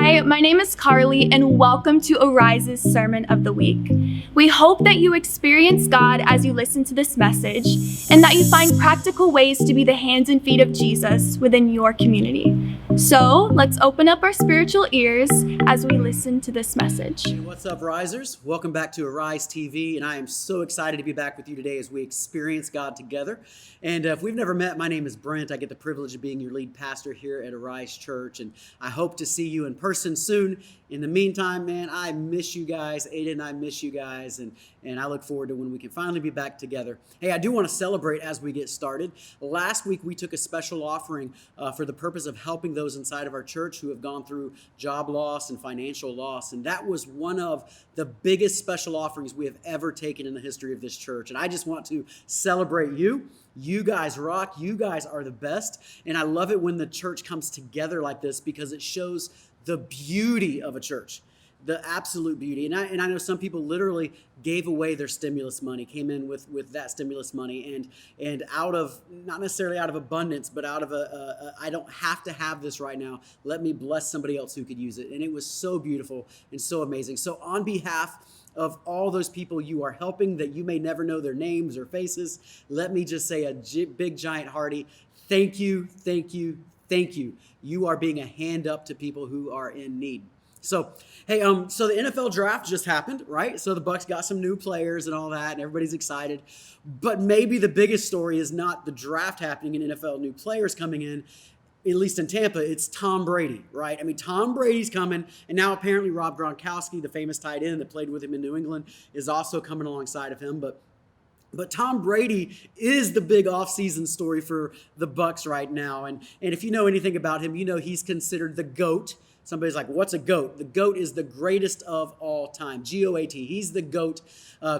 Hi, my name is Carly, and welcome to Arise's Sermon of the Week. We hope that you experience God as you listen to this message, and that you find practical ways to be the hands and feet of Jesus within your community. So, let's open up our spiritual ears as we listen to this message. Hey, what's up, Risers? Welcome back to Arise TV, and I am so excited to be back with you today as we experience God together. And if we've never met, my name is Brent. I get the privilege of being your lead pastor here at Arise Church, and I hope to see you in person soon. In the meantime, man, I miss you guys. Aiden and I miss you guys, and I look forward to when we can finally be back together. Hey, I do want to celebrate as we get started. Last week, we took a special offering for the purpose of helping those inside of our church who have gone through job loss and financial loss, and that was one of the biggest special offerings we have ever taken in the history of this church. And I just want to celebrate you. You guys rock. You guys are the best. And I love it when the church comes together like this because it shows the beauty of a church, the absolute beauty. And I know some people literally gave away their stimulus money, came in with that stimulus money, and out of, not necessarily out of abundance, but out of I don't have to have this right now. Let me bless somebody else who could use it. And it was so beautiful and so amazing. So on behalf of all those people you are helping that you may never know their names or faces, let me just say a big, giant, hearty thank you, thank you, thank you. You are being a hand up to people who are in need. So, hey, so the NFL draft just happened, right? So the Bucs got some new players and all that, and everybody's excited. But maybe the biggest story is not the draft happening in NFL, new players coming in, at least in Tampa. It's Tom Brady, right? I mean, Tom Brady's coming, and now apparently Rob Gronkowski, the famous tight end that played with him in New England, is also coming alongside of him. But Tom Brady is the big offseason story for the Bucs right now. And if you know anything about him, you know he's considered the GOAT. Somebody's like, what's a GOAT? The GOAT is the greatest of all time. G-O-A-T. He's the GOAT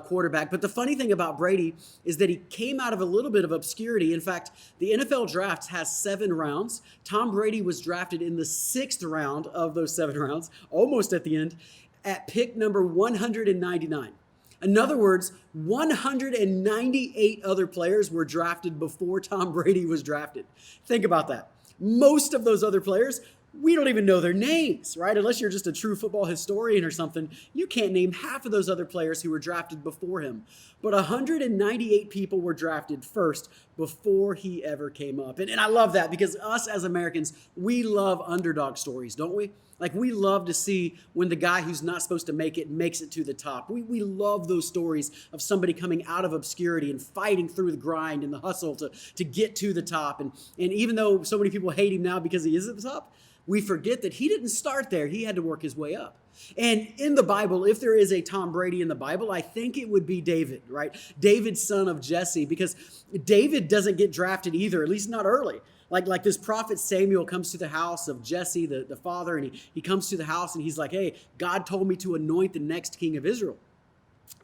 quarterback. But the funny thing about Brady is that he came out of a little bit of obscurity. In fact, the NFL draft has 7 rounds. Tom Brady was drafted in the 6th round of those 7 rounds, almost at the end, at pick number 199. In other words, 198 other players were drafted before Tom Brady was drafted. Think about that. Most of those other players, we don't even know their names, right? Unless you're just a true football historian or something, you can't name half of those other players who were drafted before him. But 198 people were drafted first before he ever came up. And I love that because us as Americans, we love underdog stories, don't we? Like, we love to see when the guy who's not supposed to make it makes it to the top. We love those stories of somebody coming out of obscurity and fighting through the grind and the hustle to get to the top. And even though so many people hate him now because he is at the top, we forget that he didn't start there. He had to work his way up. And in the Bible, if there is a Tom Brady in the Bible, I think it would be David, right? David, son of Jesse, because David doesn't get drafted either, at least not early. Like this prophet Samuel comes to the house of Jesse, the father, and he comes to the house and he's like, hey, God told me to anoint the next king of Israel.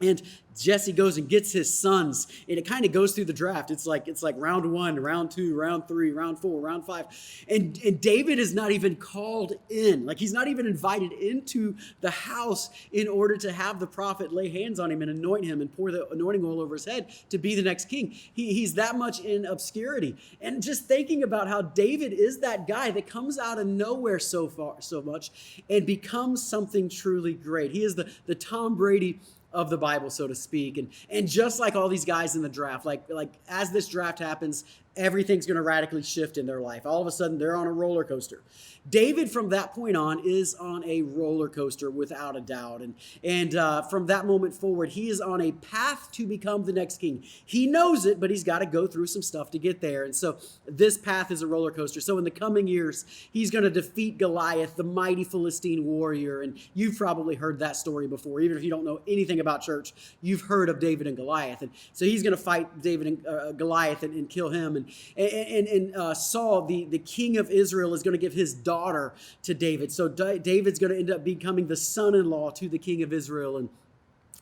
And Jesse goes and gets his sons, and it kind of goes through the draft. It's like round 1, round 2, round 3, round 4, round 5. And David is not even called in. Like, he's not even invited into the house in order to have the prophet lay hands on him and anoint him and pour the anointing oil over his head to be the next king. He's that much in obscurity. And just thinking about how David is that guy that comes out of nowhere so much and becomes something truly great. He is the Tom Brady of the Bible, so to speak. And just like all these guys in the draft, like as this draft happens, everything's going to radically shift in their life. All of a sudden, they're on a roller coaster. David, from that point on, is on a roller coaster without a doubt. And from that moment forward, he is on a path to become the next king. He knows it, but he's got to go through some stuff to get there. And so this path is a roller coaster. So in the coming years, he's going to defeat Goliath, the mighty Philistine warrior. And you've probably heard that story before. Even if you don't know anything about church, you've heard of David and Goliath. And so he's going to fight David and Goliath and kill him. And Saul, the king of Israel, is going to give his daughter to David. So David's going to end up becoming the son-in-law to the king of Israel.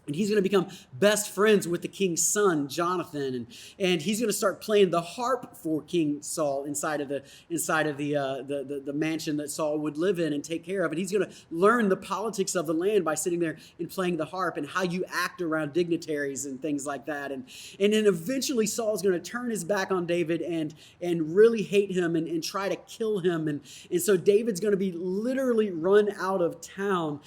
And he's going to become best friends with the king's son, Jonathan, and he's going to start playing the harp for King Saul inside of the mansion that Saul would live in and take care of. And he's going to learn the politics of the land by sitting there and playing the harp and how you act around dignitaries and things like that. And then eventually Saul's going to turn his back on David and really hate him and try to kill him. And so David's going to be literally run out of town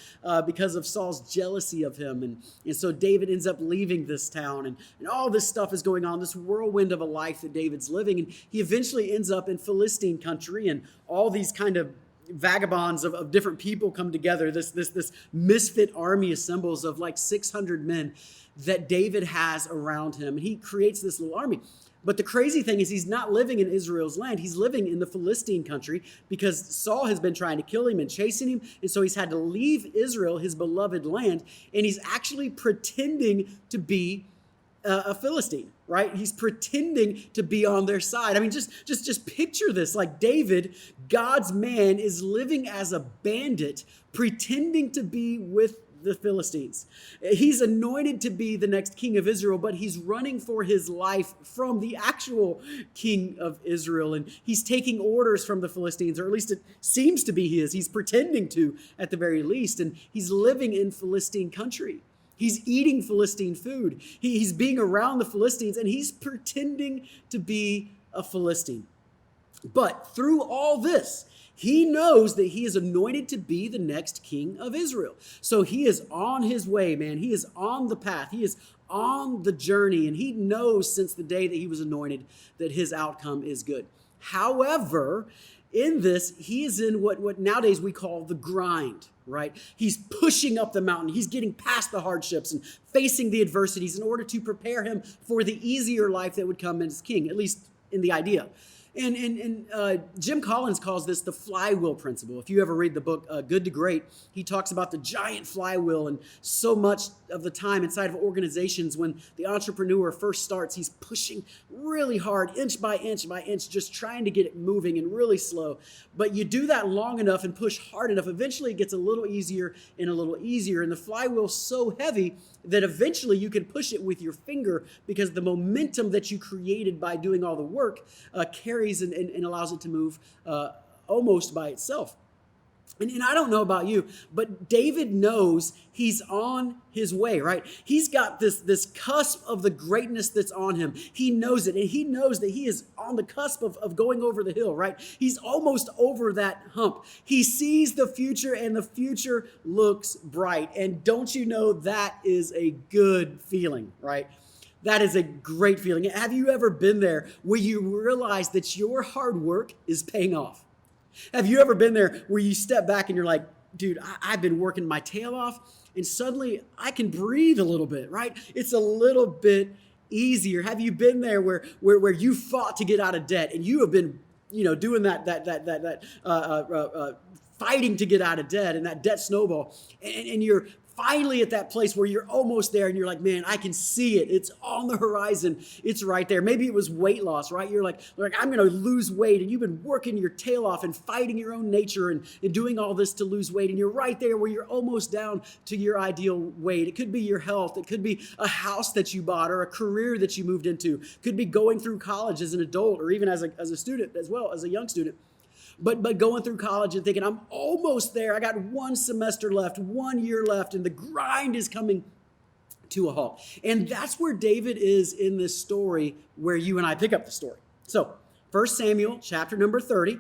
because of Saul's jealousy of him. And so David ends up leaving this town, and all this stuff is going on, this whirlwind of a life that David's living. And he eventually ends up in Philistine country, and all these kind of vagabonds of different people come together. This misfit army assembles of like 600 men that David has around him. And he creates this little army. But the crazy thing is he's not living in Israel's land. He's living in the Philistine country because Saul has been trying to kill him and chasing him. And so he's had to leave Israel, his beloved land. And he's actually pretending to be a Philistine, right? He's pretending to be on their side. I mean, just picture this. Like David, God's man, is living as a bandit, pretending to be with the Philistines. He's anointed to be the next king of Israel, but he's running for his life from the actual king of Israel. And he's taking orders from the Philistines, or at least it seems to be his. He's pretending to, at the very least. And he's living in Philistine country. He's eating Philistine food. He's being around the Philistines, and he's pretending to be a Philistine. But through all this, he knows that he is anointed to be the next king of Israel. So he is on his way, man. He is on the path. He is on the journey. And he knows since the day that he was anointed that his outcome is good. However, in this, he is in what nowadays we call the grind, right? He's pushing up the mountain. He's getting past the hardships and facing the adversities in order to prepare him for the easier life that would come as king, at least in the idea. And Jim Collins calls this the flywheel principle. If you ever read the book Good to Great, he talks about the giant flywheel. And so much of the time inside of organizations, when the entrepreneur first starts, he's pushing really hard, inch by inch, just trying to get it moving and really slow. But you do that long enough and push hard enough, eventually it gets a little easier and a little easier. And the flywheel's so heavy that eventually you can push it with your finger because the momentum that you created by doing all the work carries and allows it to move almost by itself. And I don't know about you, but David knows he's on his way, right? He's got this cusp of the greatness that's on him. He knows it, and he knows that he is on the cusp of going over the hill, right? He's almost over that hump. He sees the future, and the future looks bright. And don't you know that is a good feeling, right? That is a great feeling. Have you ever been there where you realize that your hard work is paying off? Have you ever been there where you step back and you're like, dude, I've been working my tail off and suddenly I can breathe a little bit, right? It's a little bit easier. Have you been there where you fought to get out of debt and you have been, doing that fighting to get out of debt and that debt snowball, and you're finally at that place where you're almost there and you're like, man, I can see it. It's on the horizon. It's right there. Maybe it was weight loss, right? You're like I'm going to lose weight, and you've been working your tail off and fighting your own nature and doing all this to lose weight. And you're right there where you're almost down to your ideal weight. It could be your health. It could be a house that you bought or a career that you moved into. It could be going through college as an adult or even as a student as well, as a young student. But going through college and thinking, I'm almost there. I got one semester left, 1 year left, and the grind is coming to a halt. And that's where David is in this story where you and I pick up the story. So 1 Samuel chapter number 30,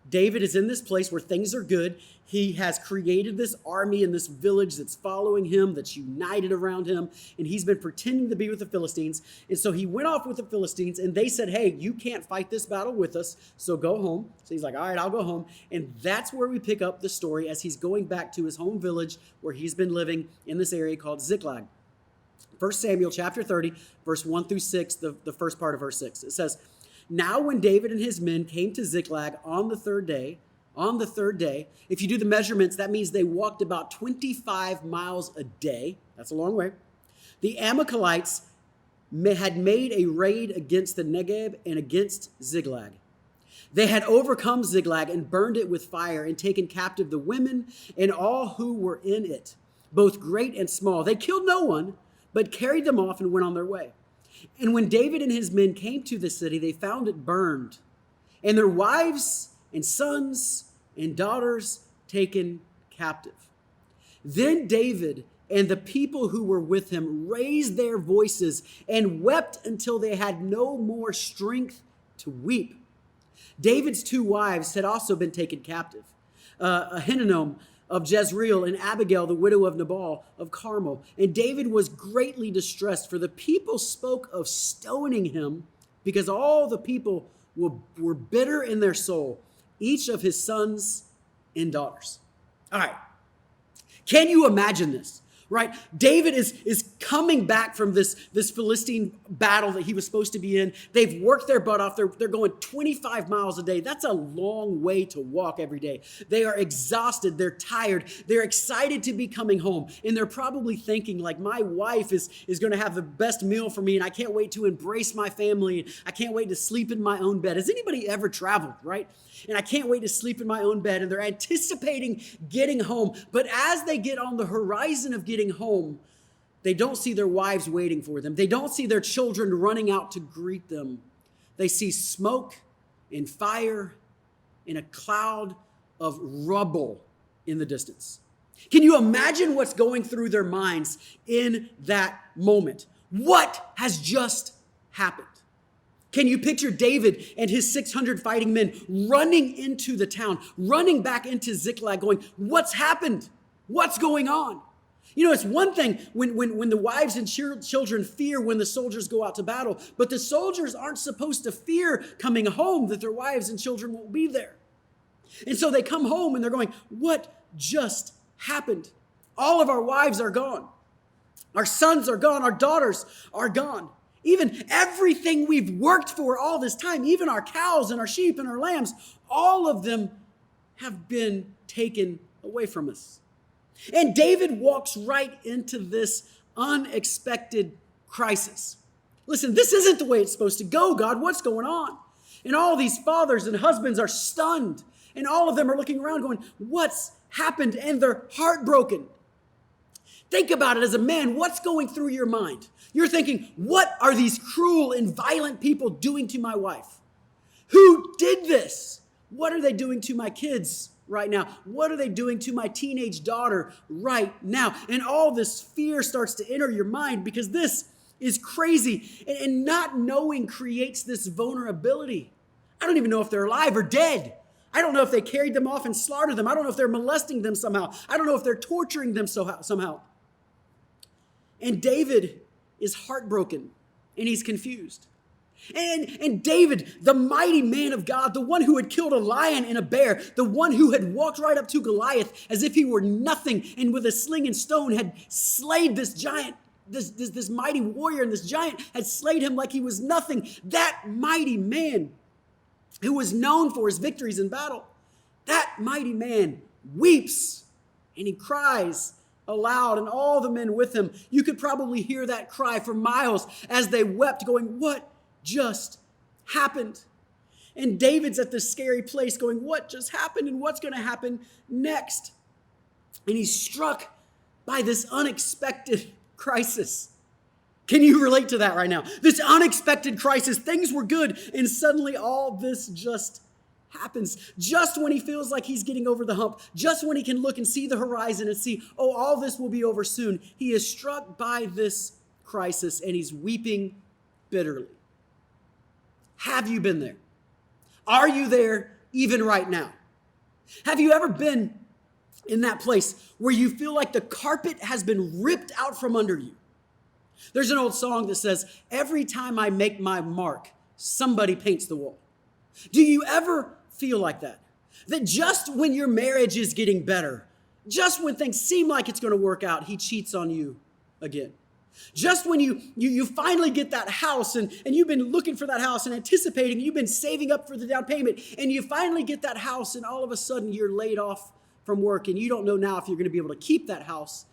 David is in this place where things are good. He has created this army and this village that's following him, that's united around him, and he's been pretending to be with the Philistines. And so he went off with the Philistines, and they said, hey, you can't fight this battle with us, so go home. So he's like, all right, I'll go home. And that's where we pick up the story as he's going back to his home village where he's been living in this area called Ziklag. 1 Samuel chapter 30, verse 1 through 6, the first part of verse 6. It says, now when David and his men came to Ziklag on the third day, if you do the measurements, that means they walked about 25 miles a day. That's a long way. The Amalekites had made a raid against the Negeb and against Ziklag. They had overcome Ziklag and burned it with fire and taken captive the women and all who were in it. both great and small. They killed no one, but carried them off and went on their way. And when David and his men came to the city, they found it burned, and their wives and sons and daughters taken captive. Then David and the people who were with him raised their voices and wept until they had no more strength to weep. David's two wives had also been taken captive, Ahinoam of Jezreel and Abigail, the widow of Nabal of Carmel. And David was greatly distressed, for the people spoke of stoning him, because all the people were bitter in their soul, each of his sons and daughters. All right. Can you imagine this? Right? David is coming back from this Philistine battle that he was supposed to be in. They've worked their butt off. They're going 25 miles a day. That's a long way to walk every day. They are exhausted. They're tired. They're excited to be coming home. And they're probably thinking, like, my wife is going to have the best meal for me, and I can't wait to embrace my family. And I can't wait to sleep in my own bed. Has anybody ever traveled, right? And I can't wait to sleep in my own bed. And they're anticipating getting home. But as they get on the horizon of getting home, they don't see their wives waiting for them. They don't see their children running out to greet them. They see smoke and fire and a cloud of rubble in the distance. Can you imagine what's going through their minds in that moment? What has just happened? Can you picture David and his 600 fighting men running into the town, running back into Ziklag, going, what's happened? What's going on? You know, it's one thing when the wives and children fear when the soldiers go out to battle, but the soldiers aren't supposed to fear coming home that their wives and children won't be there. And so they come home and they're going, what just happened? All of our wives are gone. Our sons are gone. Our daughters are gone. Even everything we've worked for all this time, even our cows and our sheep and our lambs, all of them have been taken away from us. And David walks right into this unexpected crisis. Listen, this isn't the way it's supposed to go, God. What's going on? And all these fathers and husbands are stunned. And all of them are looking around going, what's happened? And they're heartbroken. Think about it as a man. What's going through your mind? You're thinking, what are these cruel and violent people doing to my wife? Who did this? What are they doing to my kids right now? What are they doing to my teenage daughter right now? And all this fear starts to enter your mind because this is crazy. And not knowing creates this vulnerability. I don't even know if they're alive or dead. I don't know if they carried them off and slaughtered them. I don't know if they're molesting them somehow. I don't know if they're torturing them somehow. And David is heartbroken and he's confused. And David, the mighty man of God, the one who had killed a lion and a bear, the one who had walked right up to Goliath as if he were nothing and with a sling and stone had slayed this giant, this mighty warrior, and this giant had slayed him like he was nothing. That mighty man who was known for his victories in battle, that mighty man weeps and he cries aloud, and all the men with him, you could probably hear that cry for miles as they wept, going, what just happened? And David's at this scary place going, what just happened and what's going to happen next? And he's struck by this unexpected crisis. Can you relate to that right now? This unexpected crisis. Things were good, and suddenly all this just happens. Just when he feels like he's getting over the hump, just when he can look and see the horizon and see, oh, all this will be over soon, he is struck by this crisis and he's weeping bitterly. Have you been there? Are you there even right now? Have you ever been in that place where you feel like the carpet has been ripped out from under you? There's an old song that says, every time I make my mark, somebody paints the wall. Do you ever feel like that? That just when your marriage is getting better, just when things seem like it's going to work out, he cheats on you again. Just when you finally get that house and you've been looking for that house and anticipating, you've been saving up for the down payment, and you finally get that house, and all of a sudden you're laid off from work and you don't know now if you're going to be able to keep that house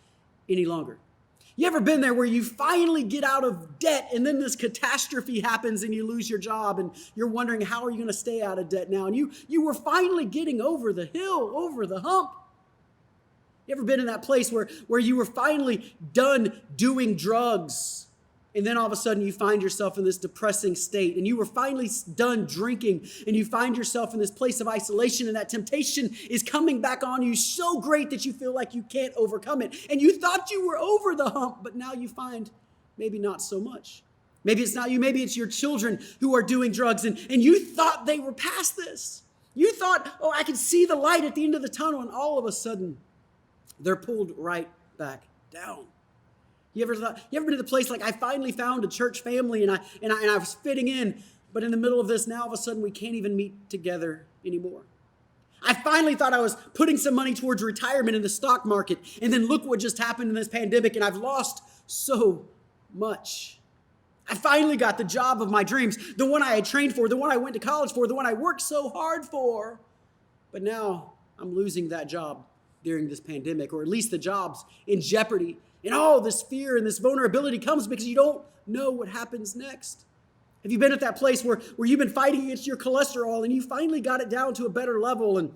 any longer. You ever been there where you finally get out of debt and then this catastrophe happens and you lose your job and you're wondering, how are you going to stay out of debt now? And you were finally getting over the hill, over the hump. You ever been in that place where you were finally done doing drugs, and then all of a sudden you find yourself in this depressing state, and you were finally done drinking, and you find yourself in this place of isolation, and that temptation is coming back on you so great that you feel like you can't overcome it. And you thought you were over the hump, but now you find maybe not so much. Maybe it's not you, maybe it's your children who are doing drugs, and you thought they were past this. You thought, oh, I can see the light at the end of the tunnel, and all of a sudden, they're pulled right back down. You ever been to the place like I finally found a church family and I was fitting in, but in the middle of this, now all of a sudden we can't even meet together anymore. I finally thought I was putting some money towards retirement in the stock market, and then look what just happened in this pandemic, and I've lost so much. I finally got the job of my dreams, the one I had trained for, the one I went to college for, the one I worked so hard for, but now I'm losing that job during this pandemic, or at least the job's in jeopardy. And all this fear and this vulnerability comes because you don't know what happens next. Have you been at that place where you've been fighting against your cholesterol and you finally got it down to a better level and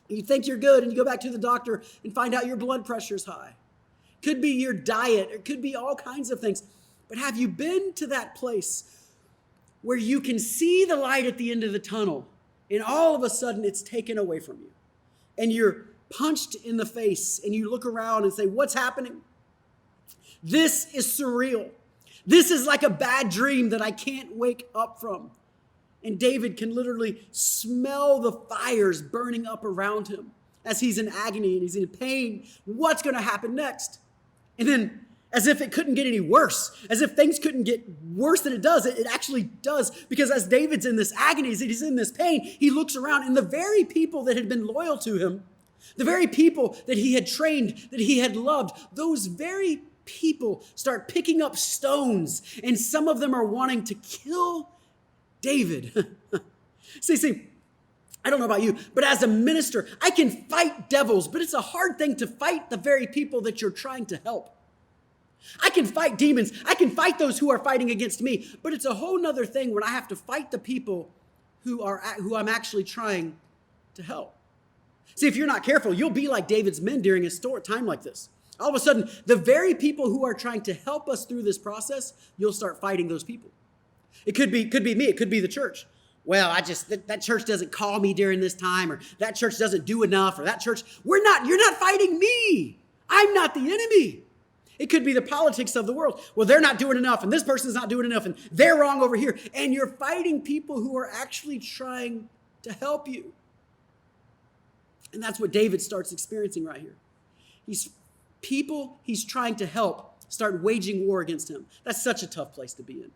you think you're good and you go back to the doctor and find out your blood pressure's high? Could be your diet, it could be all kinds of things. But have you been to that place where you can see the light at the end of the tunnel and all of a sudden it's taken away from you? And you're punched in the face and you look around and say, what's happening? This is surreal. This is like a bad dream that I can't wake up from. And David can literally smell the fires burning up around him as he's in agony and he's in pain. What's going to happen next? And then, as if it couldn't get any worse, as if things couldn't get worse than it does, it actually does. Because as David's in this agony, as he's in this pain, he looks around and the very people that had been loyal to him, the very people that he had trained, that he had loved, those very people start picking up stones, and some of them are wanting to kill David. See, I don't know about you, but as a minister, I can fight devils, but it's a hard thing to fight the very people that you're trying to help. I can fight demons. I can fight those who are fighting against me, but it's a whole nother thing when I have to fight the people who I'm actually trying to help. See, if you're not careful, you'll be like David's men during a time like this. All of a sudden, the very people who are trying to help us through this process, you'll start fighting those people. It could be me. It could be the church. Well, that church doesn't call me during this time, or that church doesn't do enough, or that church, you're not fighting me. I'm not the enemy. It could be the politics of the world. Well, they're not doing enough, and this person's not doing enough, and they're wrong over here. And you're fighting people who are actually trying to help you. And that's what David starts experiencing right here. People he's trying to help start waging war against him. That's such a tough place to be in.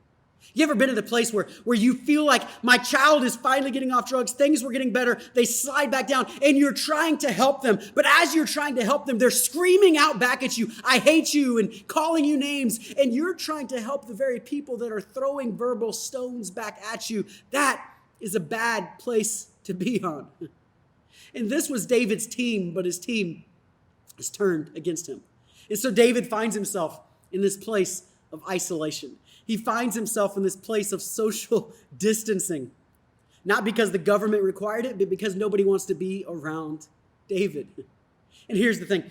You ever been to the place where you feel like my child is finally getting off drugs, things were getting better, they slide back down, and you're trying to help them. But as you're trying to help them, they're screaming out back at you, I hate you, and calling you names. And you're trying to help the very people that are throwing verbal stones back at you. That is a bad place to be on. And this was David's team, but his team is turned against him. And so David finds himself in this place of isolation. He finds himself in this place of social distancing. Not because the government required it, but because nobody wants to be around David. And here's the thing.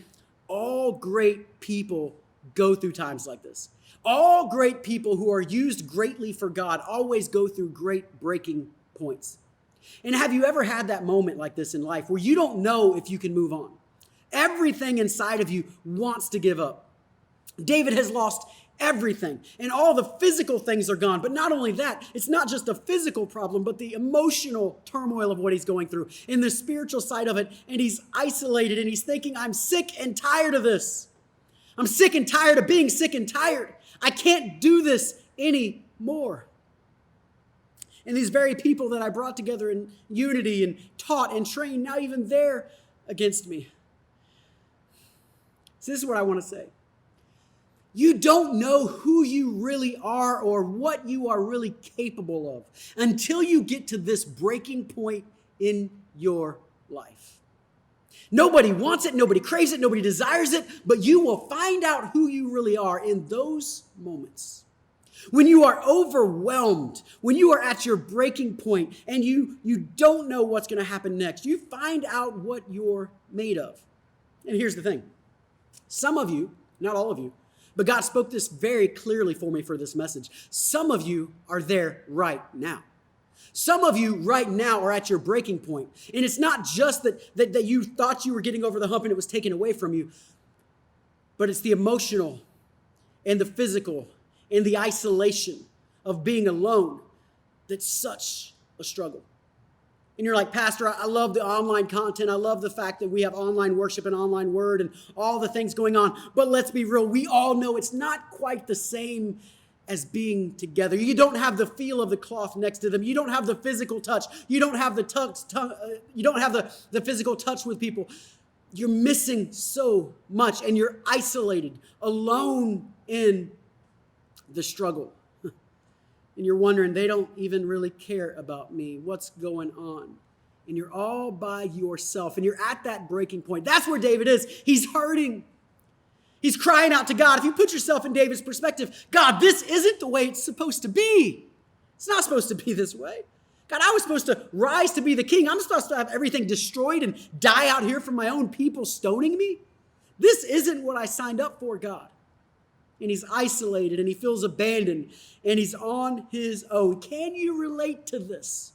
All great people go through times like this. All great people who are used greatly for God always go through great breaking points. And have you ever had that moment like this in life where you don't know if you can move on? Everything inside of you wants to give up. David has lost everything, and all the physical things are gone. But not only that, it's not just a physical problem, but the emotional turmoil of what he's going through, and the spiritual side of it, and he's isolated, and he's thinking, I'm sick and tired of this. I'm sick and tired of being sick and tired. I can't do this anymore. And these very people that I brought together in unity and taught and trained, now even they're against me. So this is what I want to say. You don't know who you really are or what you are really capable of until you get to this breaking point in your life. Nobody wants it, nobody craves it, nobody desires it, but you will find out who you really are in those moments. When you are overwhelmed, when you are at your breaking point and you don't know what's going to happen next, you find out what you're made of. And here's the thing. Some of you, not all of you, but God spoke this very clearly for me for this message. Some of you are there right now. Some of you right now are at your breaking point. And it's not just that you thought you were getting over the hump and it was taken away from you, but it's the emotional and the physical and the isolation of being alone that's such a struggle. And you're like, Pastor, I love the online content. I love the fact that we have online worship and online word and all the things going on. But let's be real. We all know it's not quite the same as being together. You don't have the feel of the cloth next to them. You don't have the physical touch. You don't have the physical touch with people. You're missing so much, and you're isolated, alone in the struggle. And you're wondering, they don't even really care about me. What's going on? And you're all by yourself, and you're at that breaking point. That's where David is. He's hurting. He's crying out to God. If you put yourself in David's perspective, God, this isn't the way it's supposed to be. It's not supposed to be this way. God, I was supposed to rise to be the king. I'm supposed to have everything destroyed and die out here from my own people stoning me. This isn't what I signed up for, God. And he's isolated and he feels abandoned and he's on his own. Can you relate to this?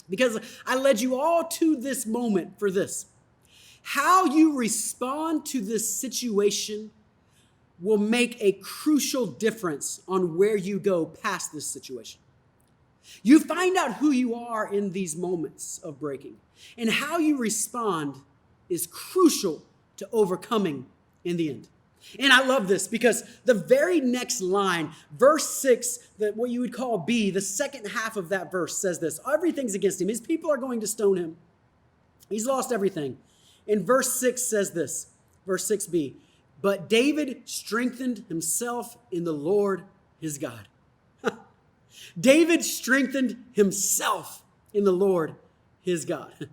Because I led you all to this moment for this. How you respond to this situation will make a crucial difference on where you go past this situation. You find out who you are in these moments of breaking, and how you respond is crucial to overcoming in the end. And I love this because the very next line, verse 6, that what you would call B, the second half of that verse says this: everything's against him. His people are going to stone him. He's lost everything. And verse 6 says this, verse 6b, but David strengthened himself in the Lord his God. David strengthened himself in the Lord his God.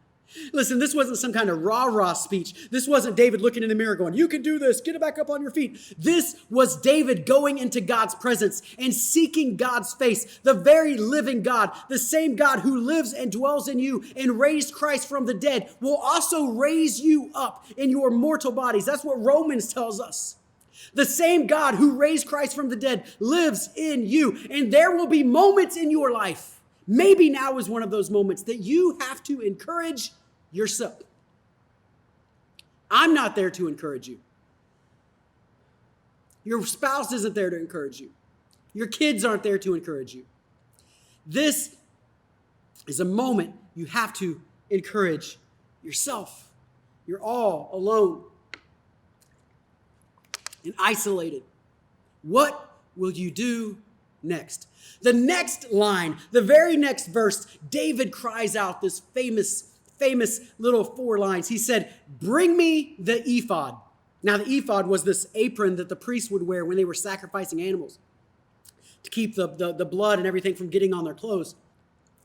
Listen, this wasn't some kind of rah-rah speech. This wasn't David looking in the mirror going, you can do this, get it back up on your feet. This was David going into God's presence and seeking God's face, the very living God, the same God who lives and dwells in you and raised Christ from the dead will also raise you up in your mortal bodies. That's what Romans tells us. The same God who raised Christ from the dead lives in you. And there will be moments in your life, maybe now is one of those moments, that you have to encourage yourself. I'm not there to encourage you. Your spouse isn't there to encourage you. Your kids aren't there to encourage you. This is a moment you have to encourage yourself. You're all alone and isolated. What will you do next? The next line, the very next verse, David cries out this famous little 4 lines. He said, bring me the ephod. Now the ephod was this apron that the priests would wear when they were sacrificing animals to keep the blood and everything from getting on their clothes.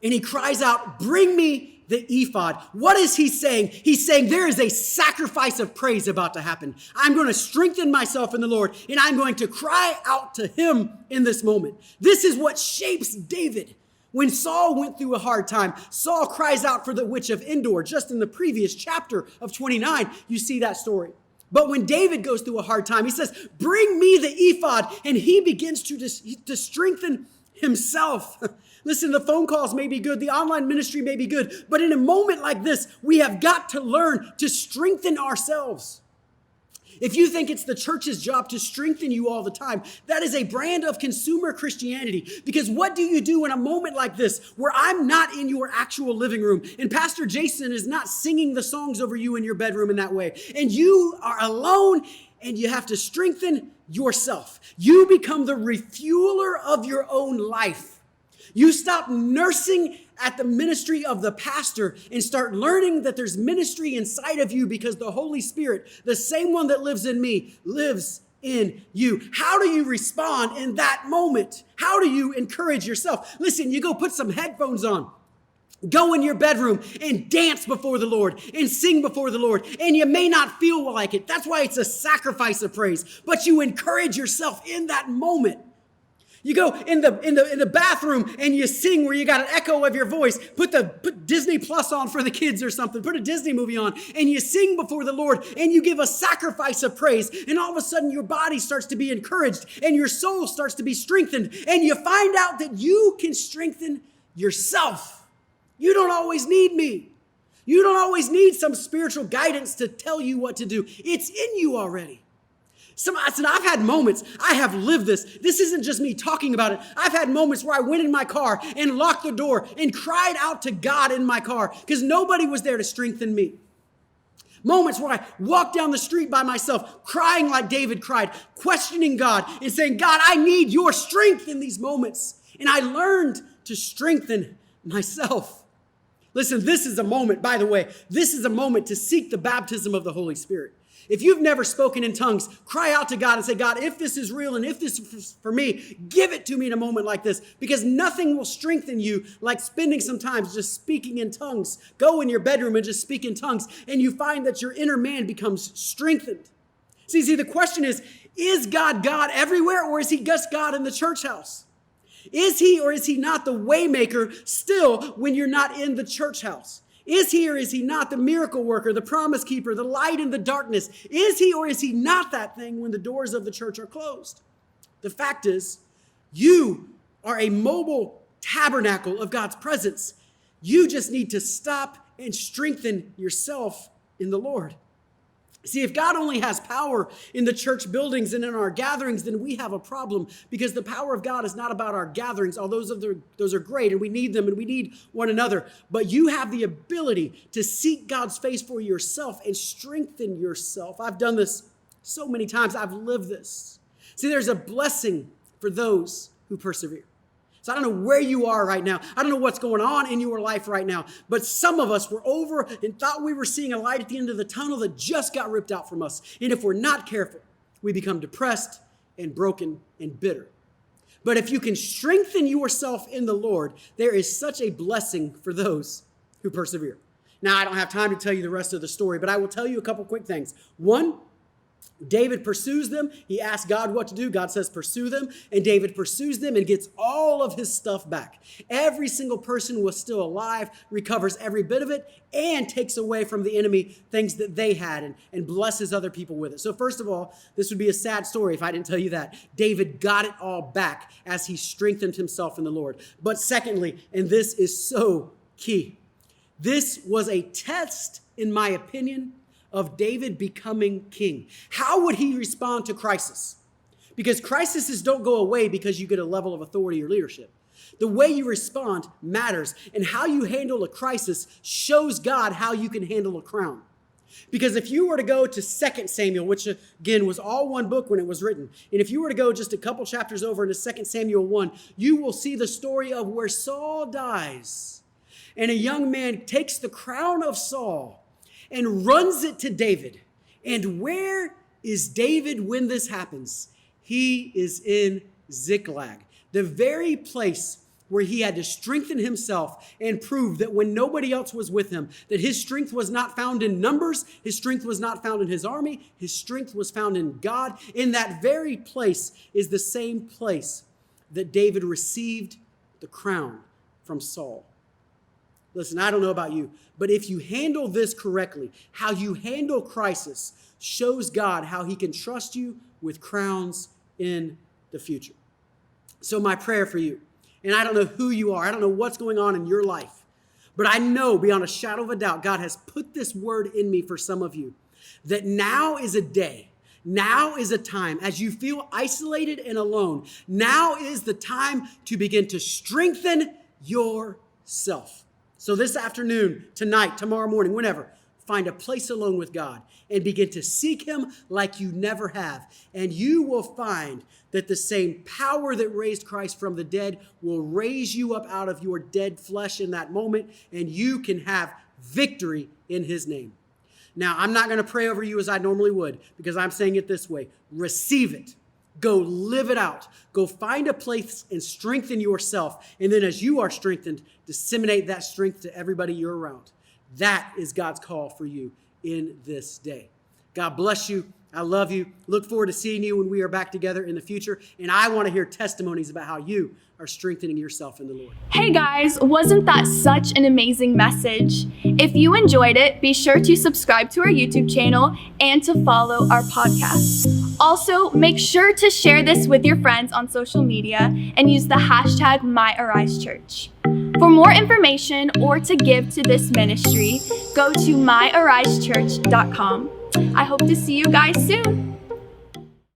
And he cries out, bring me the ephod. What is he saying? He's saying there is a sacrifice of praise about to happen. I'm going to strengthen myself in the Lord, and I'm going to cry out to him in this moment. This is what shapes David. When Saul went through a hard time, Saul cries out for the witch of Endor. Just in the previous chapter of 29, you see that story. But when David goes through a hard time, he says, bring me the ephod, and he begins to strengthen himself. Listen, the phone calls may be good, the online ministry may be good, but in a moment like this, we have got to learn to strengthen ourselves. If you think it's the church's job to strengthen you all the time, that is a brand of consumer Christianity. Because what do you do in a moment like this where I'm not in your actual living room and Pastor Jason is not singing the songs over you in your bedroom in that way, and you are alone and you have to strengthen yourself? You become the refueler of your own life. You stop nursing at the ministry of the pastor and start learning that there's ministry inside of you because the Holy Spirit, the same one that lives in me, lives in you. How do you respond in that moment? How do you encourage yourself? Listen, you go put some headphones on. Go in your bedroom and dance before the Lord and sing before the Lord. And you may not feel like it. That's why it's a sacrifice of praise. But you encourage yourself in that moment. You go in the bathroom and you sing where you got an echo of your voice. Put Disney Plus on for the kids or something. Put a Disney movie on and you sing before the Lord and you give a sacrifice of praise. And all of a sudden your body starts to be encouraged and your soul starts to be strengthened. And you find out that you can strengthen yourself. You don't always need me. You don't always need some spiritual guidance to tell you what to do. It's in you already. I've had moments, I have lived this. This isn't just me talking about it. I've had moments where I went in my car and locked the door and cried out to God in my car because nobody was there to strengthen me. Moments where I walked down the street by myself, crying like David cried, questioning God and saying, God, I need your strength in these moments. And I learned to strengthen myself. Listen, this is a moment, by the way, this is a moment to seek the baptism of the Holy Spirit. If you've never spoken in tongues, cry out to God and say, God, if this is real and if this is for me, give it to me in a moment like this, because nothing will strengthen you like spending some time just speaking in tongues. Go in your bedroom and just speak in tongues, and you find that your inner man becomes strengthened. See, the question is God God everywhere, or is he just God in the church house? Is he or is he not the way maker still when you're not in the church house? Is he or is he not the miracle worker, the promise keeper, the light in the darkness? Is he or is he not that thing when the doors of the church are closed? The fact is, you are a mobile tabernacle of God's presence. You just need to stop and strengthen yourself in the Lord. See, if God only has power in the church buildings and in our gatherings, then we have a problem, because the power of God is not about our gatherings. Although those are great and we need them and we need one another. But you have the ability to seek God's face for yourself and strengthen yourself. I've done this so many times. I've lived this. See, there's a blessing for those who persevere. So I don't know where you are right now. I don't know what's going on in your life right now. But some of us were over and thought we were seeing a light at the end of the tunnel that just got ripped out from us. And if we're not careful, we become depressed and broken and bitter. But if you can strengthen yourself in the Lord, there is such a blessing for those who persevere. Now, I don't have time to tell you the rest of the story, but I will tell you a couple quick things. One, David pursues them. He asks God what to do. God says, pursue them. And David pursues them and gets all of his stuff back. Every single person was still alive, recovers every bit of it, and takes away from the enemy things that they had and blesses other people with it. So first of all, this would be a sad story if I didn't tell you that. David got it all back as he strengthened himself in the Lord. But secondly, and this is so key, this was a test, in my opinion, of David becoming king. How would he respond to crisis? Because crises don't go away because you get a level of authority or leadership. The way you respond matters, and how you handle a crisis shows God how you can handle a crown. Because if you were to go to 2 Samuel, which again was all one book when it was written, and if you were to go just a couple chapters over into 2 Samuel 1, you will see the story of where Saul dies, and a young man takes the crown of Saul and runs it to David. And where is David when this happens? He is in Ziklag, the very place where he had to strengthen himself and prove that when nobody else was with him, that his strength was not found in numbers, his strength was not found in his army, his strength was found in God. In that very place is the same place that David received the crown from Saul. Listen, I don't know about you, but if you handle this correctly, how you handle crisis shows God how he can trust you with crowns in the future. So my prayer for you, and I don't know who you are, I don't know what's going on in your life, but I know beyond a shadow of a doubt, God has put this word in me for some of you, that now is a day, now is a time, as you feel isolated and alone, now is the time to begin to strengthen yourself. So this afternoon, tonight, tomorrow morning, whenever, find a place alone with God and begin to seek him like you never have. And you will find that the same power that raised Christ from the dead will raise you up out of your dead flesh in that moment, and you can have victory in his name. Now, I'm not going to pray over you as I normally would, because I'm saying it this way. Receive it. Go live it out. Go find a place and strengthen yourself. And then as you are strengthened, disseminate that strength to everybody you're around. That is God's call for you in this day. God bless you. I love you. Look forward to seeing you when we are back together in the future. And I want to hear testimonies about how you are strengthening yourself in the Lord. Hey guys, wasn't that such an amazing message? If you enjoyed it, be sure to subscribe to our YouTube channel and to follow our podcast. Also, make sure to share this with your friends on social media and use the hashtag #MyAriseChurch. For more information or to give to this ministry, go to myarisechurch.com. I hope to see you guys soon.